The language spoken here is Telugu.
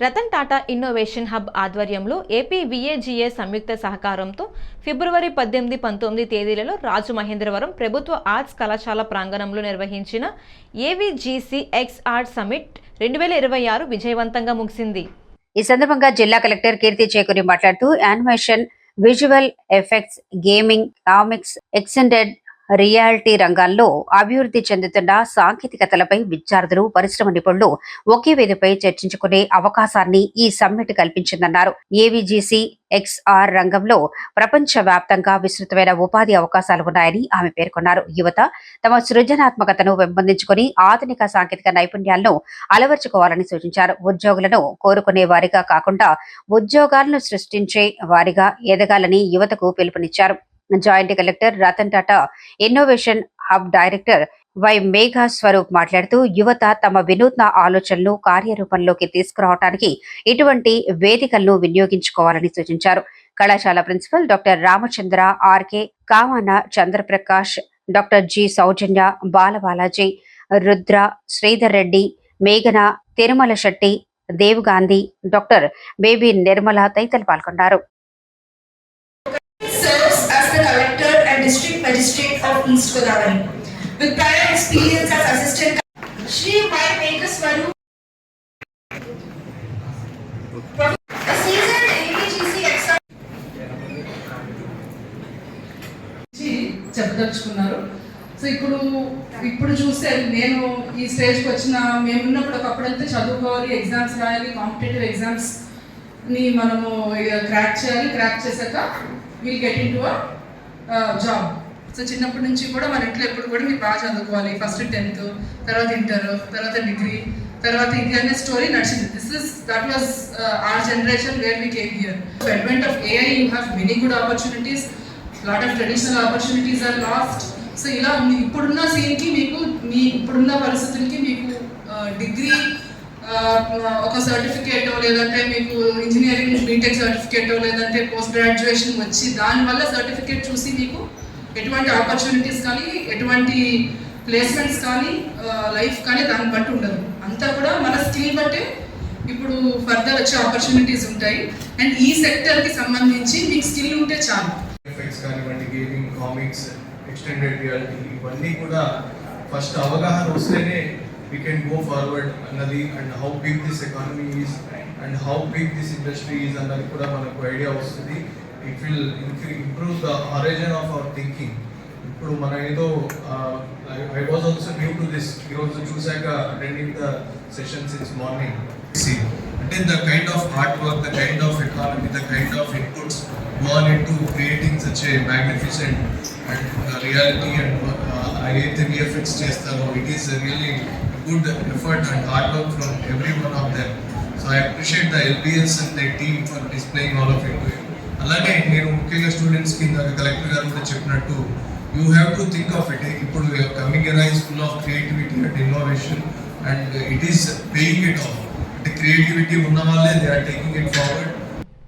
రతన్ టాటా ఇన్నోవేషన్ హబ్ ఆధ్వర్యంలో ఏపీ విఏజీఏ సంయుక్త సహకారంతో ఫిబ్రవరి 18, 19 తేదీలలో రాజమహేంద్రవరం ప్రభుత్వ ఆర్ట్స్ కళాశాల ప్రాంగణంలో నిర్వహించిన ఏవీజీసీ ఎక్స్ ఆర్ట్ సమిట్ 2026 విజయవంతంగా ముగిసింది. ఈ సందర్భంగా జిల్లా కలెక్టర్ కీర్తి చేకూరి మాట్లాడుతూ animation, visual effects, gaming, comics, extended reality రంగాల్లో అభివృద్ధి చెందుతున్న సాంకేతికతలపై విద్యార్థులు, పరిశ్రమ నిపుణులు ఒకే వేదికపై చర్చించుకునే అవకాశాన్ని ఈ సమ్మిట్ కల్పించిందన్నారు. ఏవీజీసీ ఎక్స్ఆర్ రంగంలో ప్రపంచ వ్యాప్తంగా విస్తృతమైన ఉపాధి అవకాశాలు ఉన్నాయని ఆమె పేర్కొన్నారు. యువత తమ సృజనాత్మకతను పెంపొందించుకుని ఆధునిక సాంకేతిక నైపుణ్యాలను అలవర్చుకోవాలని సూచించారు. ఉద్యోగులను కోరుకునే వారిగా కాకుండా ఉద్యోగాలను సృష్టించే వారిగా ఎదగాలని యువతకు పిలుపునిచ్చారు. Joint collector Ratan Tata innovation hub director Y Megha Swaroop మాట్లాడుతూ యువత తమ వినూత్న ఆలోచనలు కార్యరూపంలోకి తీసుకురావడానికి ఇటువంటి వేదికలను వినియోగించుకోవాలని సూచించారు. కళాశాల principal doctor Ramachandra, RK, Kamana Chandraprakash, doctor G Soujanya, Balabalaji, Rudra, Sridhar Reddy, మేఘన, తిరుమల శెట్టి, దేవ్గాంధీ, డాక్టర్ బేబీ నిర్మల తదితరులు పాల్గొన్నారు. Collector and District Magistrate of East Godavari. With prior experience as Assistant Shri Y. Meghaswaru, a seasoned AVGC expert. చెప్పదలుచుకున్నారు. సో ఇప్పుడు చూస్తే నేను ఈ స్టేజ్కి వచ్చిన మేము ఉన్నప్పుడు ఒకప్పుడంతా చదువుకోవాలి, ఎగ్జామ్స్ రాయాలి, కాంపిటేటివ్ ఎగ్జామ్స్ని మనము క్రాక్ చేయాలి. క్రాక్ చేశాక will get in to job. So చిన్నప్పటి నుంచి కూడా మన ఇంట్లో ఎప్పుడు కూడా మీరు బాగా చదువుకోవాలి. ఫస్ట్ 10th, తర్వాత ఇంటర్, తర్వాత డిగ్రీ, తర్వాత ఇది అనే స్టోరీ నడిచింది. That was our generation where we came here. So advent of AI, you have many good opportunities. Lot of traditional opportunities are lost. So ఇలా ఉంది. ఇప్పుడున్న సీన్కి మీకు ఇప్పుడున్న పరిస్థితులకి మీకు డిగ్రీ ఒక సర్టిఫికేటో లేదంటే మీకు ఇంజనీరింగ్ బీటెక్ సర్టిఫికేటో లేదంటే పోస్ట్ గ్రాడ్యుయేషన్ వచ్చి దానివల్ల సర్టిఫికేట్ చూసి మీకు ఎటువంటి ఆపర్చునిటీస్ కానీ ఎటువంటి ప్లేస్మెంట్స్ కానీ లైఫ్ కానీ దాన్ని బట్టి ఉండదు. అంతా కూడా మన స్కిల్ బట్టే ఇప్పుడు ఫర్దర్ వచ్చే ఆపర్చునిటీస్ ఉంటాయి. అండ్ ఈ సెక్టర్కి సంబంధించి మీకు స్కిల్ ఉంటే చాలు. ఎఫెక్ట్స్ కానివ్వండి, గేమింగ్, కామిక్స్, ఎక్స్టెండెడ్ రియాలిటీ, ఇవన్నీ కూడా ఫస్ట్ అవగాహన వస్తేనే we can go forward annadi, and how big this economy is and how big this industry is annadi kuda manaku idea vastadi. It will improve the horizon of our thinking. Ippudu mana edo I was also new to this. I was chusaka attending the session since morning. See, and the kind of hard work, the kind of economy, the kind of inputs gone into creating such a magnificent and reality and ayathe VFX chestaro, it is really good effort and hard work from every one of them. So I appreciate the LBS and the team for displaying all of it. అలానే నేను ముఖ్యంగా స్టూడెంట్స్ కి కలెక్టర్ గారు కూడా చెప్పినట్టు you have to think of it. ఇప్పుడు coming era is full of creativity and innovation and it is paying it off. అంటే క్రియేటివిటీ ఉన్న వాళ్ళే they are taking it forward.